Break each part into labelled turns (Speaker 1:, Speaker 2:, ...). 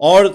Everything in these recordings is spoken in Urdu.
Speaker 1: اور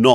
Speaker 1: 9।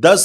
Speaker 1: 10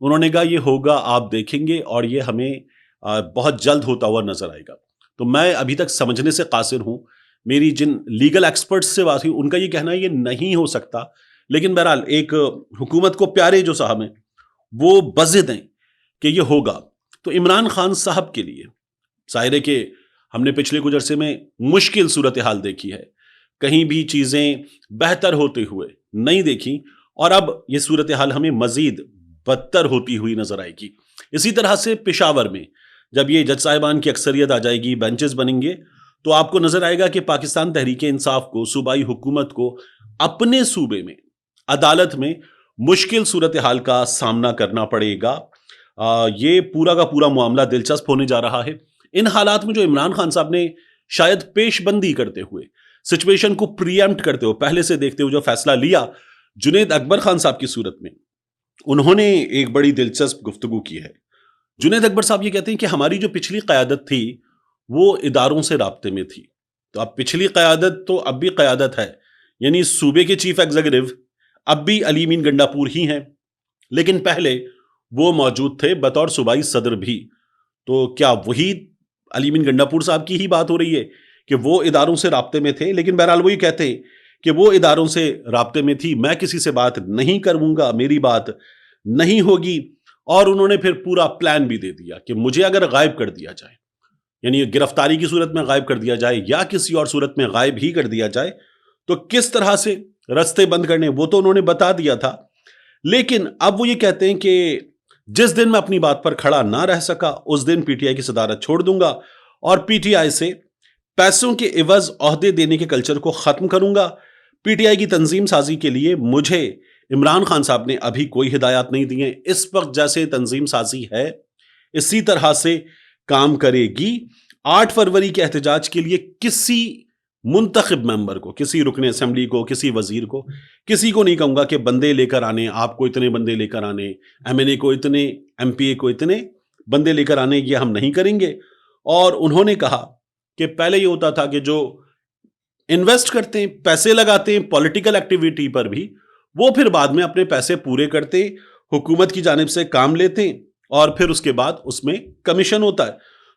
Speaker 1: انہوں نے کہا یہ ہوگا، آپ دیکھیں گے، اور یہ ہمیں بہت جلد ہوتا ہوا نظر آئے گا۔ تو میں ابھی تک سمجھنے سے قاصر ہوں، میری جن لیگل ایکسپرٹس سے بات ہوئی ان کا یہ کہنا ہے یہ نہیں ہو سکتا، لیکن بہرحال ایک حکومت کو پیارے جو صاحب ہیں وہ بضد ہیں کہ یہ ہوگا۔ تو عمران خان صاحب کے لیے ظاہر ہے کہ ہم نے پچھلے کچھ عرصے میں مشکل صورتحال دیکھی ہے، کہیں بھی چیزیں بہتر ہوتے ہوئے نہیں دیکھی، اور اب یہ صورتحال ہمیں مزید بدتر ہوتی ہوئی نظر آئے گی۔ اسی طرح سے پشاور میں جب یہ جج صاحبان کی اکثریت آ جائے گی، بینچز بنیں گے، تو آپ کو نظر آئے گا کہ پاکستان تحریک انصاف کو، صوبائی حکومت کو اپنے صوبے میں عدالت میں مشکل صورتحال کا سامنا کرنا پڑے گا۔ یہ پورا کا پورا معاملہ دلچسپ ہونے جا رہا ہے۔ ان حالات میں جو عمران خان صاحب نے شاید پیش بندی کرتے ہوئے، سچویشن کو پری ایمپٹ کرتے ہوئے، پہلے سے دیکھتے ہوئے جو فیصلہ لیا جنید اکبر خان صاحب کی صورت میں، انہوں نے ایک بڑی دلچسپ گفتگو کی ہے۔ جنید اکبر صاحب یہ کہتے ہیں کہ ہماری جو پچھلی قیادت تھی وہ اداروں سے رابطے میں تھی، تو اب پچھلی قیادت تو اب بھی قیادت ہے، یعنی صوبے کے چیف ایگزیکٹو اب بھی علی امین گنڈاپور ہی ہیں، لیکن پہلے وہ موجود تھے بطور صوبائی صدر بھی۔ تو کیا وہی علی امین گنڈاپور صاحب کی ہی بات ہو رہی ہے کہ وہ اداروں سے رابطے میں تھے؟ لیکن بہرحال وہ یہ کہتے ہیں کہ وہ اداروں سے رابطے میں تھی، میں کسی سے بات نہیں کروں گا، میری بات نہیں ہوگی، اور انہوں نے پھر پورا پلان بھی دے دیا کہ مجھے اگر غائب کر دیا جائے، یعنی گرفتاری کی صورت میں غائب کر دیا جائے یا کسی اور صورت میں غائب ہی کر دیا جائے، تو کس طرح سے رستے بند کرنے وہ تو انہوں نے بتا دیا تھا۔ لیکن اب وہ یہ کہتے ہیں کہ جس دن میں اپنی بات پر کھڑا نہ رہ سکا اس دن پی ٹی آئی کی صدارت چھوڑ دوں گا، اور پی ٹی آئی سے پیسوں کے عوض عہدے دینے کے کلچر کو ختم کروں گا۔ پی ٹی آئی کی تنظیم سازی کے لیے مجھے عمران خان صاحب نے ابھی کوئی ہدایات نہیں دی ہیں، اس وقت جیسے تنظیم سازی ہے اسی طرح سے کام کرے گی۔ 8 فروری کے احتجاج کے لیے کسی منتخب ممبر کو، کسی رکن اسمبلی کو، کسی وزیر کو، کسی کو نہیں کہوں گا کہ بندے لے کر آنے، آپ کو اتنے بندے لے کر آنے، ایم این اے کو اتنے، ایم پی اے کو اتنے بندے لے کر آنے، یہ ہم نہیں کریں گے۔ اور انہوں نے کہا کہ پہلے یہ ہوتا تھا کہ جو انویسٹ کرتے ہیں، پیسے لگاتے ہیں پولیٹیکل ایکٹیویٹی پر بھی، وہ پھر بعد میں اپنے پیسے پورے کرتے، حکومت کی جانب سے کام لیتے، اور پھر اس کے بعد اس میں کمیشن ہوتا ہے۔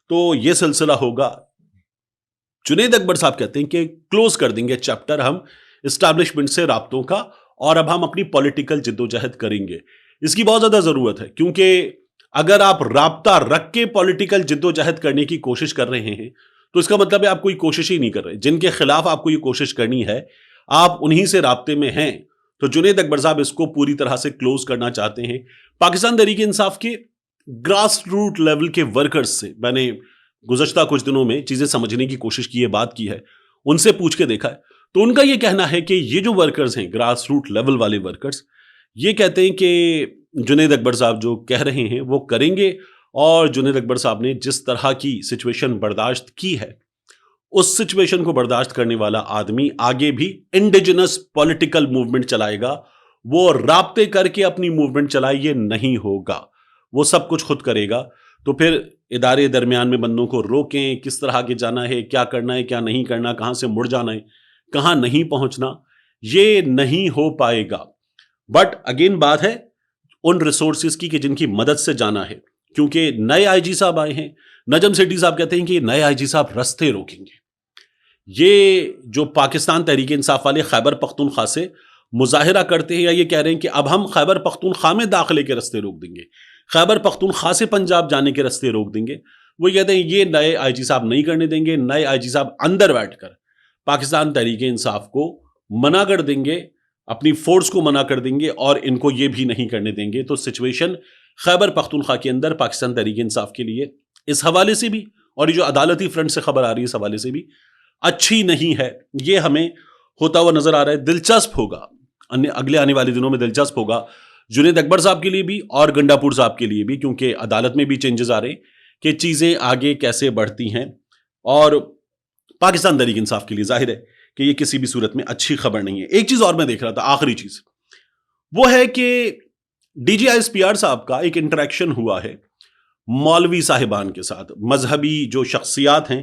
Speaker 1: تو یہ سلسلہ ہوگا۔ جنید اکبر صاحب کہتے ہیں کہ کلوز کر دیں گے چیپٹر ہم اسٹیبلشمنٹ سے رابطوں کا، اور اب ہم اپنی پولیٹیکل جدوجہد کریں گے۔ اس کی بہت زیادہ ضرورت ہے، کیونکہ اگر آپ رابطہ رکھ کے پولیٹیکل جدوجہد کرنے کی کوشش کر رہے ہیں تو اس کا مطلب ہے آپ کوئی کوشش ہی نہیں کر رہے۔ جن کے خلاف آپ کو یہ کوشش کرنی ہے آپ انہی سے رابطے میں ہیں۔ تو جنید اکبر صاحب اس کو پوری طرح سے کلوز کرنا چاہتے ہیں۔ پاکستان تحریک انصاف کے گراس روٹ لیول کے ورکرز سے میں نے گزشتہ کچھ دنوں میں چیزیں سمجھنے کی کوشش کی ہے، بات کی ہے، ان سے پوچھ کے دیکھا ہے، تو ان کا یہ کہنا ہے کہ یہ جو ورکرز ہیں، گراس روٹ لیول والے ورکرز، یہ کہتے ہیں کہ جنید اکبر صاحب جو کہہ رہے ہیں وہ کریں گے، اور جنید اکبر صاحب نے جس طرح کی سچویشن برداشت کی ہے اس سچویشن کو برداشت کرنے والا آدمی آگے بھی انڈیجنس پولیٹیکل موومنٹ چلائے گا، وہ رابطے کر کے اپنی موومنٹ چلائے، یہ نہیں ہوگا، وہ سب کچھ خود کرے گا۔ تو پھر ادارے درمیان میں بندوں کو روکیں، کس طرح آگے جانا ہے، کیا کرنا ہے، کیا نہیں کرنا، کہاں سے مڑ جانا ہے، کہاں نہیں پہنچنا، یہ نہیں ہو پائے گا۔ بٹ اگین بات ہے ان ریسورسز کی کہ جن کی مدد سے جانا ہے، کیونکہ نئے آئی جی صاحب آئے ہیں۔ نجم سیٹھی صاحب کہتے ہیں کہ نئے آئی جی صاحب رستے روکیں گے۔ یہ جو پاکستان تحریک انصاف والے خیبر پختونخوا سے مظاہرہ کرتے ہیں یا یہ کہہ رہے ہیں کہ اب ہم خیبر پختونخوا میں داخلے کے رستے روک دیں گے، خیبر پختونخوا سے پنجاب جانے کے رستے روک دیں گے، وہ کہتے ہیں یہ نئے آئی جی صاحب نہیں کرنے دیں گے۔ نئے آئی جی صاحب اندر بیٹھ کر پاکستان تحریک انصاف کو منع کر دیں گے، اپنی فورس کو منع کر دیں گے، اور ان کو یہ بھی نہیں کرنے دیں گے۔ تو سچویشن خیبر پختونخوا کے اندر پاکستان تحریک انصاف کے لیے اس حوالے سے بھی، اور یہ جو عدالتی فرنٹ سے خبر آ رہی ہے اس حوالے سے بھی اچھی نہیں ہے۔ یہ ہمیں ہوتا ہوا نظر آ رہا ہے۔ دلچسپ ہوگا، اگلے آنے والے دنوں میں دلچسپ ہوگا جنید اکبر صاحب کے لیے بھی اور گنڈاپور صاحب کے لیے بھی، کیونکہ عدالت میں بھی چینجز آ رہے ہیں کہ چیزیں آگے کیسے بڑھتی ہیں، اور پاکستان تحریک انصاف کے لیے ظاہر ہے کہ یہ کسی بھی صورت میں اچھی خبر نہیں ہے۔ ایک چیز اور میں دیکھ رہا تھا، آخری چیز وہ ہے کہ D G I S P R صاحب کا ایک انٹریکشن ہوا ہے مولوی صاحبان کے ساتھ، مذہبی جو شخصیات ہیں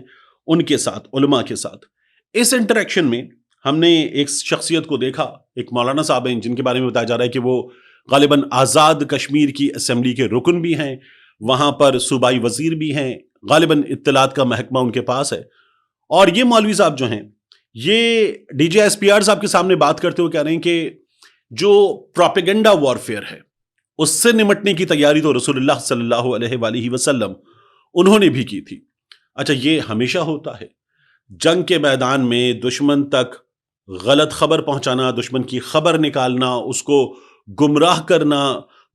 Speaker 1: ان کے ساتھ، علماء کے ساتھ۔ اس انٹریکشن میں ہم نے ایک شخصیت کو دیکھا، ایک مولانا صاحب ہیں جن کے بارے میں بتایا جا رہا ہے کہ وہ غالباً آزاد کشمیر کی اسمبلی کے رکن بھی ہیں، وہاں پر صوبائی وزیر بھی ہیں، غالباً اطلاعات کا محکمہ ان کے پاس ہے. اور یہ مولوی صاحب جو ہیں یہ D J S P R صاحب کے سامنے بات کرتے ہوئے کہہ رہے ہیں کہ جو پروپیگنڈا وارفیئر ہے اس سے نمٹنے کی تیاری تو رسول اللہ صلی اللہ علیہ وآلہ وسلم انہوں نے بھی کی تھی. اچھا، یہ ہمیشہ ہوتا ہے جنگ کے میدان میں دشمن تک غلط خبر پہنچانا، دشمن کی خبر نکالنا، اس کو گمراہ کرنا،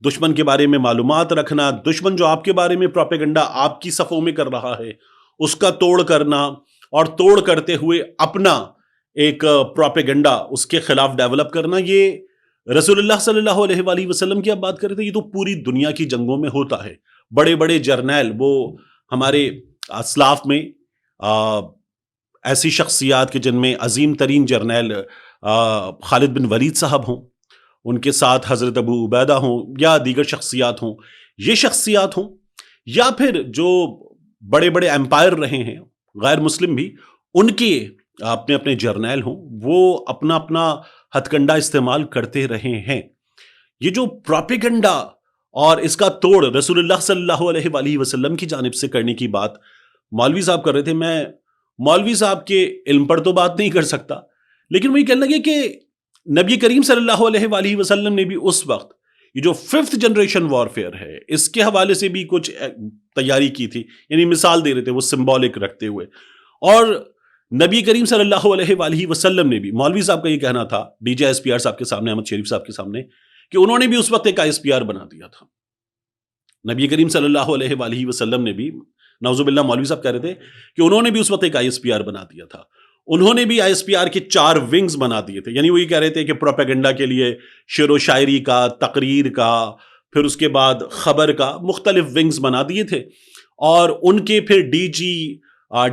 Speaker 1: دشمن کے بارے میں معلومات رکھنا، دشمن جو آپ کے بارے میں پروپیگنڈا آپ کی صفوں میں کر رہا ہے اس کا توڑ کرنا، اور توڑ کرتے ہوئے اپنا ایک پروپیگنڈا اس کے خلاف ڈیولپ کرنا. یہ رسول اللہ صلی اللہ علیہ وآلہ وسلم کی آپ بات کرتے ہیں، یہ تو پوری دنیا کی جنگوں میں ہوتا ہے. بڑے بڑے جرنیل، وہ ہمارے اسلاف میں ایسی شخصیات کے جن میں عظیم ترین جرنیل خالد بن ولید صاحب ہوں، ان کے ساتھ حضرت ابو عبیدہ ہوں، یا دیگر شخصیات ہوں، یہ شخصیات ہوں، یا پھر جو بڑے بڑے امپائر رہے ہیں غیر مسلم بھی، ان کے اپنے اپنے جرنیل ہوں، وہ اپنا اپنا ہتھ کنڈا استعمال کرتے رہے ہیں. یہ جو پروپیگنڈا اور اس کا توڑ رسول اللہ صلی اللہ علیہ وآلہ وسلم کی جانب سے کرنے کی بات مولوی صاحب کر رہے تھے. میں مولوی صاحب کے علم پر تو بات نہیں کر سکتا، لیکن وہی کہنے لگے کہ نبی کریم صلی اللہ علیہ وآلہ وسلم نے بھی اس وقت یہ جو 5th جنریشن وارفیئر ہے اس کے حوالے سے بھی کچھ تیاری کی تھی. یعنی مثال دے رہے تھے وہ سمبولک رکھتے ہوئے. اور نبی کریم صلی اللہ علیہ وآلہ وسلم نے بھی، مولوی صاحب کا یہ کہنا تھا D J S P R صاحب کے سامنے، احمد شریف صاحب کے سامنے، کہ انہوں نے بھی اس وقت ایک آئی ایس پی آر بنا دیا تھا. نبی کریم صلی اللہ علیہ وآلہ وسلم نے بھی، نعوذ باللہ مولوی صاحب کہہ رہے تھے کہ انہوں نے بھی اس وقت ایک آئی ایس پی آر بنا دیا تھا. انہوں نے بھی آئی ایس پی آر کے 4 ونگز بنا دیے تھے. یعنی وہی کہہ رہے تھے کہ پروپیگنڈا کے لیے شعر و شاعری کا، تقریر کا، پھر اس کے بعد خبر کا مختلف ونگز بنا دیے تھے. اور ان کے پھر D G,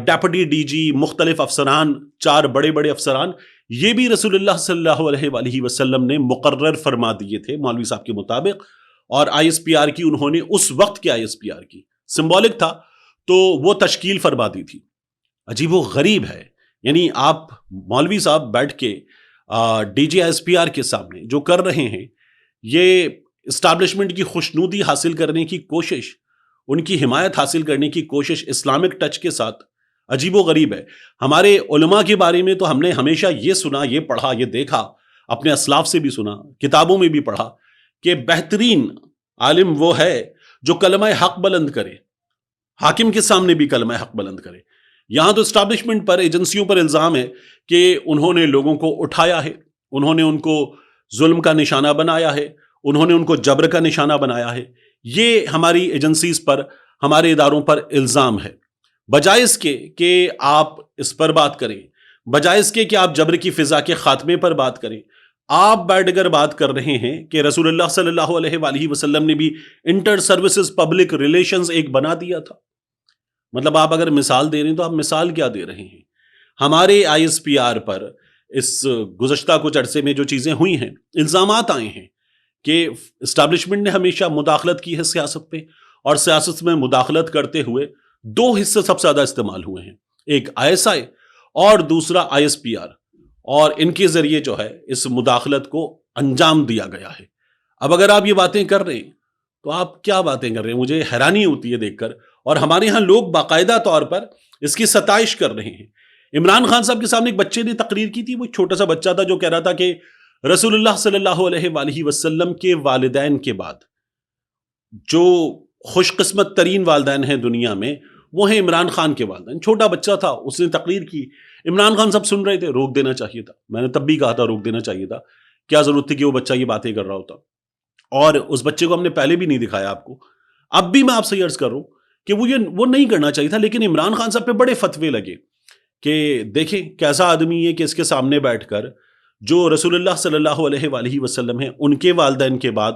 Speaker 1: deputy D G, مختلف افسران، 4 بڑے بڑے افسران، یہ بھی رسول اللہ صلی اللہ علیہ وآلہ وسلم نے مقرر فرما دیے تھے مولوی صاحب کے مطابق. اور آئی ایس پی آر کی انہوں نے اس وقت کے آئی ایس پی آر کی سمبولک تھا تو وہ تشکیل فرما دی تھی. عجیب و غریب ہے. یعنی آپ مولوی صاحب بیٹھ کے D J S P are کے سامنے جو کر رہے ہیں، یہ اسٹیبلشمنٹ کی خوشنودی حاصل کرنے کی کوشش، ان کی حمایت حاصل کرنے کی کوشش اسلامک ٹچ کے ساتھ عجیب و غریب ہے. ہمارے علماء کے بارے میں تو ہم نے ہمیشہ یہ سنا، یہ پڑھا، یہ دیکھا، اپنے اسلاف سے بھی سنا، کتابوں میں بھی پڑھا کہ بہترین عالم وہ ہے جو کلمہ حق بلند کرے، حاکم کے سامنے بھی کلمہ حق بلند کرے. یہاں تو اسٹیبلشمنٹ پر، ایجنسیوں پر الزام ہے کہ انہوں نے لوگوں کو اٹھایا ہے، انہوں نے ان کو ظلم کا نشانہ بنایا ہے، انہوں نے ان کو جبر کا نشانہ بنایا ہے. یہ ہماری ایجنسیز پر، ہمارے اداروں پر الزام ہے. بجائے اس کے کہ آپ اس پر بات کریں، بجائے اس کے کہ آپ جبر کی فضا کے خاتمے پر بات کریں، آپ بیٹھ کر بات کر رہے ہیں کہ رسول اللہ صلی اللہ علیہ وآلہ وسلم نے بھی انٹر سروسز پبلک ریلیشنز ایک بنا دیا تھا. مطلب آپ اگر مثال دے رہے ہیں تو آپ مثال کیا دے رہے ہیں؟ ہمارے آئی ایس پی آر پر اس گزشتہ کچھ عرصے میں جو چیزیں ہوئی ہیں، الزامات آئے ہیں کہ اسٹیبلشمنٹ نے ہمیشہ مداخلت کی ہے سیاست پہ، اور سیاست میں مداخلت کرتے ہوئے 2 حصے سب سے زیادہ استعمال ہوئے ہیں، ایک آئی ایس آئی اور دوسرا آئی ایس پی آر. اور ان کے ذریعے جو ہے اس مداخلت کو انجام دیا گیا ہے. اب اگر آپ یہ باتیں کر رہے ہیں تو آپ کیا باتیں کر رہے ہیں؟ مجھے حیرانی ہوتی ہے دیکھ کر. اور ہمارے ہاں لوگ باقاعدہ طور پر اس کی ستائش کر رہے ہیں. عمران خان صاحب کے سامنے ایک بچے نے تقریر کی تھی، وہ ایک چھوٹا سا بچہ تھا جو کہہ رہا تھا کہ رسول اللہ صلی اللہ علیہ وآلہ وسلم کے والدین کے بعد جو خوش قسمت ترین والدین ہیں دنیا میں وہ ہیں عمران خان کے والدین. چھوٹا بچہ تھا، اس نے تقریر کی، عمران خان صاحب سن رہے تھے. روک دینا چاہیے تھا، میں نے تب بھی کہا تھا روک دینا چاہیے تھا. کیا ضرورت تھی کہ وہ بچہ یہ باتیں کر رہا ہوتا؟ اور اس بچے کو ہم نے پہلے بھی نہیں دکھایا آپ کو. اب بھی میں آپ سے عرض کر رہا ہوں کہ وہ نہیں کرنا چاہیے تھا. لیکن عمران خان صاحب پہ بڑے فتوے لگے کہ دیکھیں کیسا آدمی ہے کہ اس کے سامنے بیٹھ کر جو رسول اللہ صلی اللہ علیہ وآلہ وسلم ہیں ان کے والدین کے بعد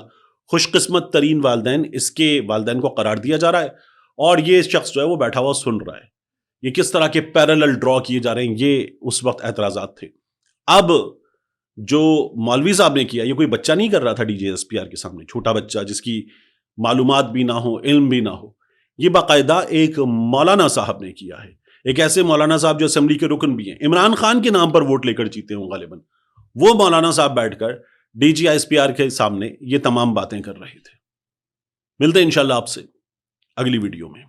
Speaker 1: خوش قسمت ترین والدین اس کے والدین کو قرار دیا جا رہا ہے، اور یہ شخص جو ہے وہ بیٹھا ہوا سن رہا ہے. یہ کس طرح کے پیرالل ڈرا کیے جا رہے ہیں، یہ اس وقت اعتراضات تھے. اب جو مولوی صاحب نے کیا، یہ کوئی بچہ نہیں کر رہا تھا D J S P are کے سامنے، چھوٹا بچہ جس کی معلومات بھی نہ ہو، علم بھی نہ ہو. یہ باقاعدہ ایک مولانا صاحب نے کیا ہے، ایک ایسے مولانا صاحب جو اسمبلی کے رکن بھی ہیں، عمران خان کے نام پر ووٹ لے کر جیتے ہوں غالباً. وہ مولانا صاحب بیٹھ کر DGISPR کے سامنے یہ تمام باتیں کر رہے تھے. ملتے ہیں انشاءاللہ آپ سے اگلی ویڈیو میں.